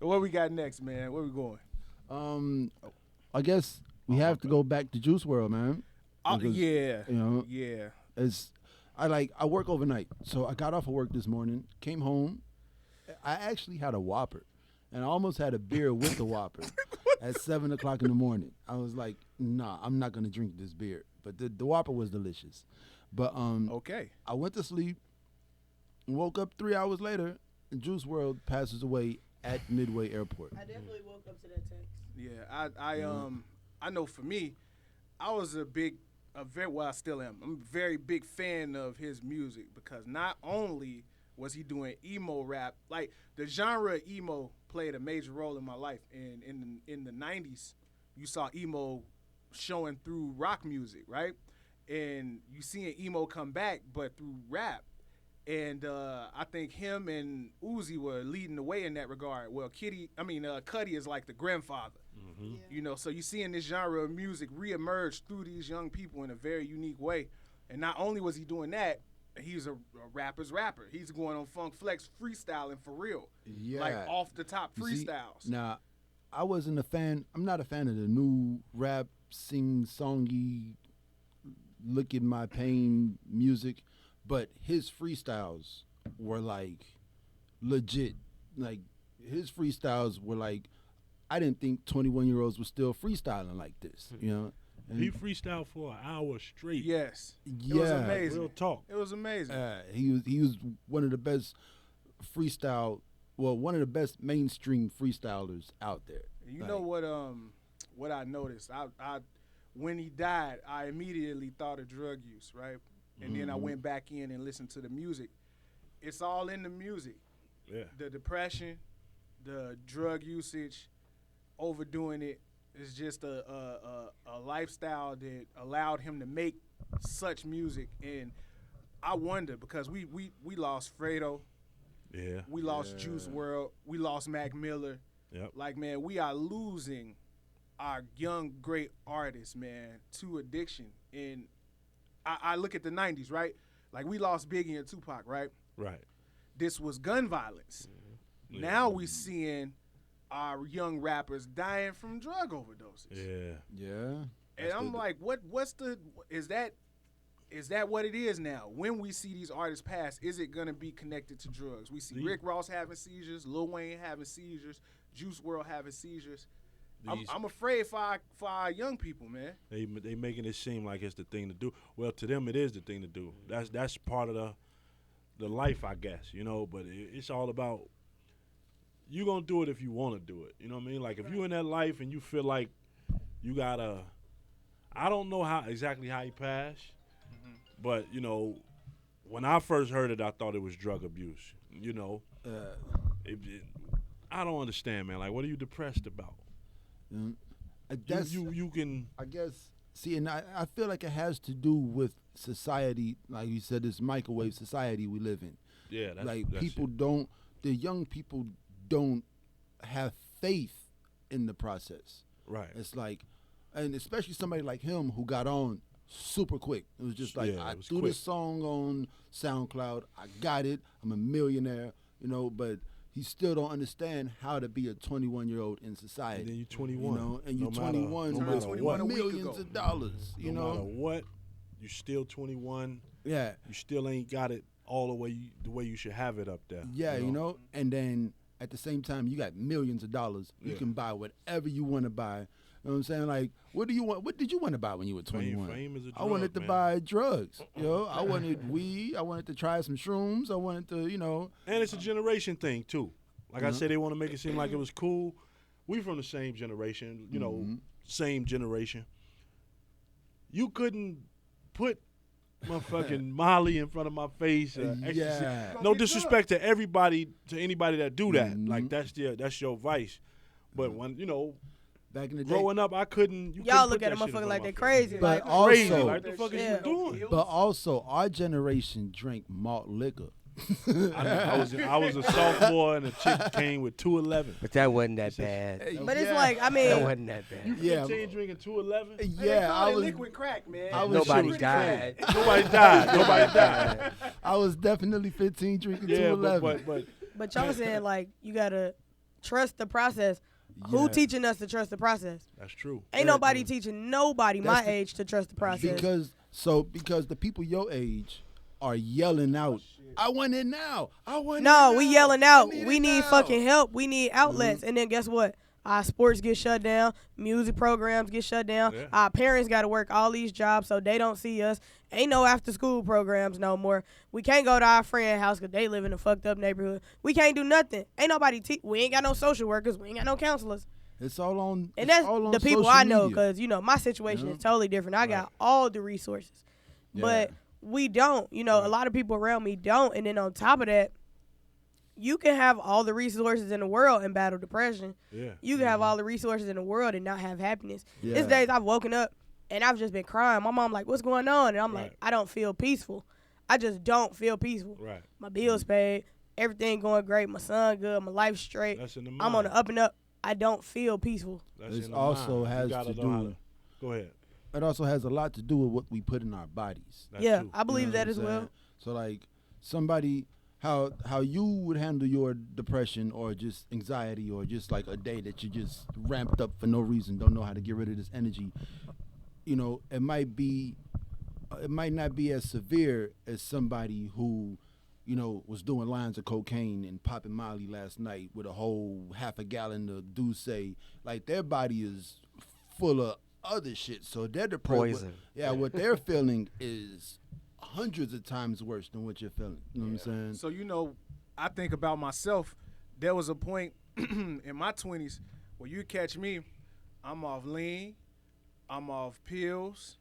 What we got next, man? Where we going? I guess we have to go back to Juice WRLD, man. Because, Yeah. You know, Yeah. I work overnight, so I got off of work this morning, came home. I actually had a Whopper, and I almost had a beer with the Whopper at 7 o'clock in the morning. I was like, nah, I'm not gonna drink this beer. But the Whopper was delicious. But Okay. I went to sleep, and woke up 3 hours later, and Juice WRLD passes away at Midway Airport. I definitely woke up to that text. Yeah. I know for me, I was I still am. I'm a very big fan of his music because not only was he doing emo rap, like the genre of emo played a major role in my life. And in the 90s, you saw emo showing through rock music, right? And you seeing emo come back, but through rap. And I think him and Uzi were leading the way in that regard. Well, Cudi is like the grandfather. Mm-hmm. Yeah. You know, so you seeing this genre of music reemerge through these young people in a very unique way. And not only was he doing that, he's a rapper's rapper. He's going on Funk Flex freestyling for real. Yeah. Like off the top You see, freestyles. Now, I'm not a fan of the new rap, sing-songy, look at my pain music, but his freestyles were like legit. Like his freestyles were like, I didn't think 21-year-olds were still freestyling like this, you know? And He freestyled for an hour straight. Yes. yeah, It was amazing. Real talk. It was amazing. he was one of the best one of the best mainstream freestylers out there. You Like, know what I noticed? I when he died, I immediately thought of drug use, right? And then I went back in and listened to the music. It's all in the music. Yeah. The depression, the drug usage, overdoing it is just a lifestyle that allowed him to make such music. And I wonder because we lost Fredo, Yeah. we lost Juice WRLD, we lost Mac Miller. Yep. Like, man, we are losing our young, great artists, man, to addiction. And I look at the 90s, right? Like, we lost Biggie and Tupac, right? Right. This was gun violence. Yeah. Now we seeing our young rappers dying from drug overdoses. Yeah. Yeah. And I'm like, is that what it is now? When we see these artists pass, is it gonna be connected to drugs? We see Rick Ross having seizures, Lil Wayne having seizures, Juice WRLD having seizures. I'm afraid for our young people, man. They making it seem like it's the thing to do. Well, to them it is the thing to do. That's part of the life, I guess, you know. But it's all about you gonna do it if you want to do it. You know what I mean? Like if you in that life and you feel like you gotta, I don't know exactly how he passed, but you know, when I first heard it, I thought it was drug abuse. You know, I don't understand, man. Like, what are you depressed about? You can. I guess. See, and I feel like it has to do with society, like you said, this microwave society we live in. Yeah, that's people it. don't. The young people don't have faith in the process. Right. It's like, and especially somebody like him who got on super quick. It was just like, Yeah, I it was threw quick. this song on SoundCloud. I got it. I'm a millionaire, you know, but he still don't understand how to be a 21-year-old in society. And then you're 21. You know, and you're No matter- 21 no with matter 21 a week millions ago. of dollars, you no matter know? what, you still 21. Yeah. You still ain't got it all the way you should have it up there. Yeah, you know? And then at the same time, you got millions of dollars. You Yeah. can buy whatever you want to buy. You know what I'm saying? Like, what do you want? What did you want to buy when you were 21? Fame is a drug, I wanted to man. buy drugs. You know, I wanted weed. I wanted to try some shrooms. I wanted to, you know. And it's a generation thing too. Like I said, they want to make it seem like it was cool. We from the same generation, you know, same generation. You couldn't put motherfucking Molly in front of my face. Ecstasy. Yeah. No disrespect to anybody that do that. Like that's your vice. But when you know, Back in the day. growing up, I couldn't. Y'all couldn't look put at a that shit in motherfucker front like of they my crazy. face. But like, Crazy, also, like the fuck is Yeah. you doing? but also, our generation drank malt liquor. I was a sophomore and a chick came with 211. But that wasn't that bad. but it's Yeah. like, I That mean, wasn't that bad. Yeah. 15 drinking 211. Yeah, I was. liquid crack, man. I was Nobody shooting died. Nobody died. Nobody died. I was definitely 15 drinking Yeah, 211. but but y'all said like you gotta trust the process. Who Yeah. teaching us to trust the process? That's true. Ain't nobody teaching nobody my That's the- age to trust the process. Because the people your age are yelling out, I want it now. I want it No, now. we yelling I out. need We it need now." fucking help. We need outlets. And then guess what? Our sports get shut down. Music programs get shut down. Yeah. Our parents got to work all these jobs so they don't see us. Ain't no after school programs no more. We can't go to our friend house because they live in a fucked up neighborhood. We can't do nothing. Ain't nobody we ain't got no social workers. We ain't got no counselors. It's all on. And it's that's all on the people social I know media. because, my situation is totally different. I got all the resources. But we don't. A lot of people around me don't. And then on top of that, you can have all the resources in the world and battle depression. Yeah. You can have all the resources in the world and not have happiness. Yeah. There's days I've woken up and I've just been crying. My mom like, what's going on? And I'm Right. like, I don't feel peaceful. I just don't feel peaceful. Right. My bills paid. Everything going great. My son good. My life straight. That's in the mind. I'm on the up and up. I don't feel peaceful. That's It in the also mind. You has gotta to know how do- Go ahead. It also has a lot to do with what we put in our bodies. That's Yeah, true. I believe You know that what as I'm well. saying? So like somebody, how you would handle your depression or just anxiety or just like a day that you just ramped up for no reason, don't know how to get rid of this energy. It might not be as severe as somebody who, was doing lines of cocaine and popping Molly last night with a whole half a gallon of Douce. Like their body is full of other shit, so they're depressed. Poison. Yeah, what they're feeling is hundreds of times worse than what you're feeling. You know what I'm saying? So, I think about myself. There was a point in my 20s where you catch me, I'm off lean, I'm off pills,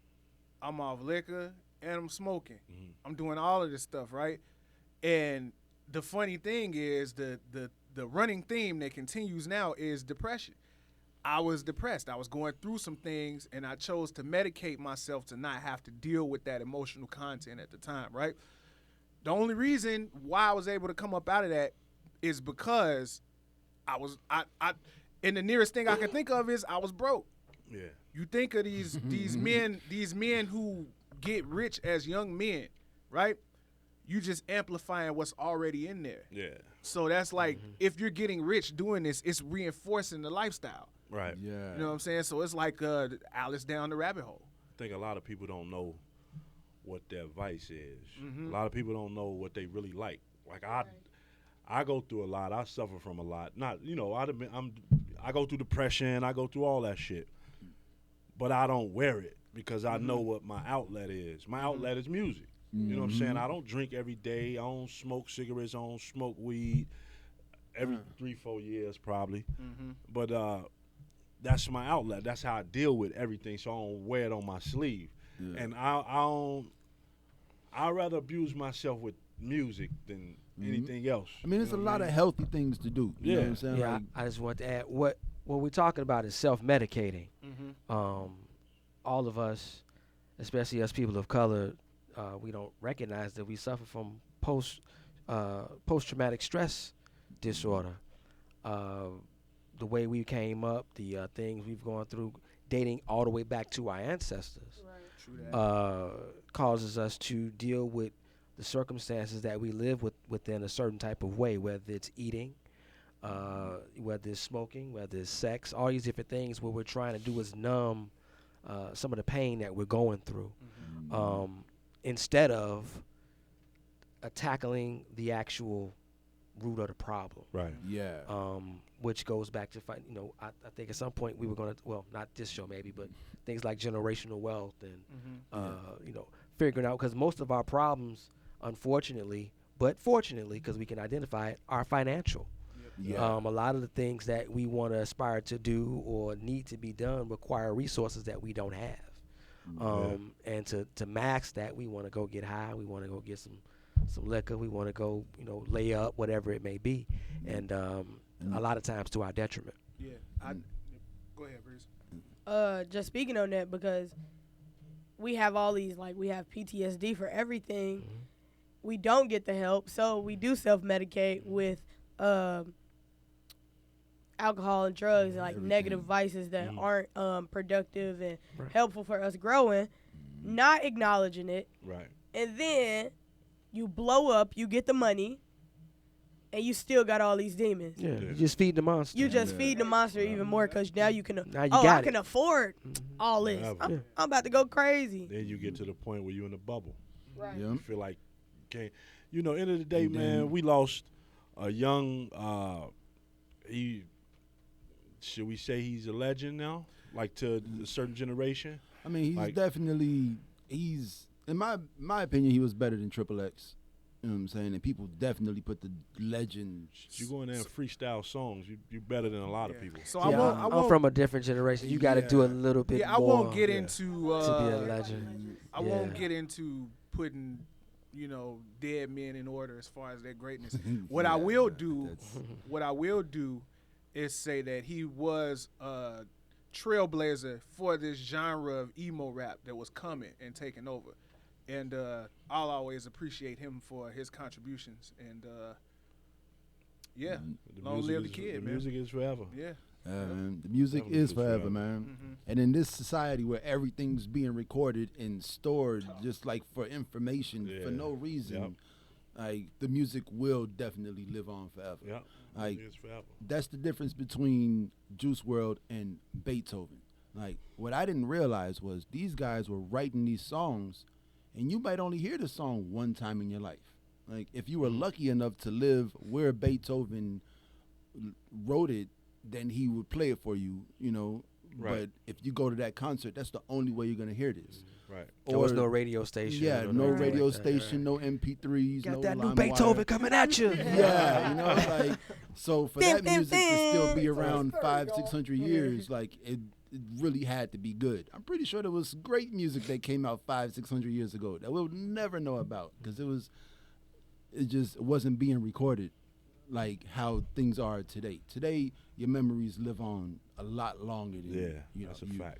I'm off liquor, and I'm smoking. I'm doing all of this stuff, right? And the funny thing is the running theme that continues now is depression. I was depressed. I was going through some things, and I chose to medicate myself to not have to deal with that emotional content at the time, right? The only reason why I was able to come up out of that is because and the nearest thing I can think of is I was broke. Yeah. You think of these men who get rich as young men, right? You just amplifying what's already in there. Yeah. So that's like if you're getting rich doing this, it's reinforcing the lifestyle. Right. Yeah. You know what I'm saying? So it's like Alice down the rabbit hole. I think a lot of people don't know what their vice is. A lot of people don't know what they really like. Like I go through a lot. I suffer from a lot. Not, I go through depression. I go through all that shit. But I don't wear it because I know what my outlet is. My outlet is music. You know what I'm saying? I don't drink every day. I don't smoke cigarettes. I don't smoke weed every 3-4 years probably. But that's my outlet. That's how I deal with everything. So I don't wear it on my sleeve. Yeah. And I'd rather abuse myself with music than anything else. I mean, there's a lot of healthy things to do. You know what I'm saying? Yeah, Like, I just want to add what we're talking about is self-medicating. All of us, especially us people of color, we don't recognize that we suffer from post-traumatic stress disorder. The way we came up, the things we've gone through, dating all the way back to our ancestors, causes us to deal with the circumstances that we live within a certain type of way, whether it's eating, whether it's smoking, whether it's sex, all these different things. What we're trying to do is numb some of the pain that we're going through, instead of tackling the actual root of the problem. Right. yeah. Which goes back to I think at some point we were going to, well, not this show maybe, but things like generational wealth and figuring out, because most of our problems, unfortunately, but fortunately, because we can identify it, are financial. Yeah. A lot of the things that we want to aspire to do or need to be done require resources that we don't have. And to max that, we want to go get high. We want to go get some liquor. We want to go, lay up, whatever it may be. And a lot of times to our detriment. Yeah. Go ahead, Bruce. Just speaking on that, because we have all these, we have PTSD for everything. We don't get the help, so we do self-medicate with alcohol and drugs, and negative vices that aren't productive and helpful for us growing, not acknowledging it. Right. And then you blow up, you get the money, and you still got all these demons. Yeah, you just feed the monster. You just feed the monster even more because now you can. Now you I got can it. afford all this. Whatever. I'm about to go crazy. Then you get to the point where you in a bubble. Right. Yeah. You feel like you can't. You know, end of the day, And man, then- we lost a young. Should we say he's a legend now? Like to a certain generation. I mean, he's Like- definitely in my opinion, he was better than Triple X. You know what I'm saying? And people definitely put the legend. You go in there and freestyle songs. You better than a lot of people. So Yeah, I I'm won't. from a different generation. You got to do a little bit I more won't get yeah. into. to be a legend. I won't Yeah. get into putting, dead men in order as far as their greatness. What I will do, is say that he was a trailblazer for this genre of emo rap that was coming and taking over, and I'll always appreciate him for his contributions. And yeah, long music live the is- kid, the man. music is forever. Yeah. Man, the music Definitely is is forever, forever. man. Mhm. And in this society where everything's being recorded and stored just like for information Yeah. for no reason, Yep. like the music will definitely live on forever. Yeah, Like music is forever. that's the difference between Juice WRLD and Beethoven. Like what I didn't realize was these guys were writing these songs and you might only hear the song one time in your life. Like if you were lucky enough to live where Beethoven wrote it, then he would play it for you, Right. But if you go to that concert, that's the only way you're gonna hear this. Right. There was Or- no radio station. Yeah, or no nothing radio like that, station, no MP3s, Got no that new LimeWire. Beethoven coming at you. Yeah, like so for that Dim, music to still be dim. around 500-600 years, like it really had to be good. I'm pretty sure there was great music that came out 500-600 years ago that we'll never know about because it just wasn't being recorded like how things are today. Today, your memories live on a lot longer than That's a fact.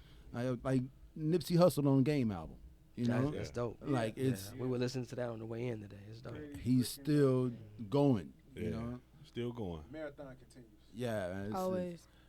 Like Nipsey Hussle on Game album, That's dope. Like it's We were listening to that on the way in today. It's dope. he's still going, Yeah. Still going. Marathon continues. Yeah, man, Always.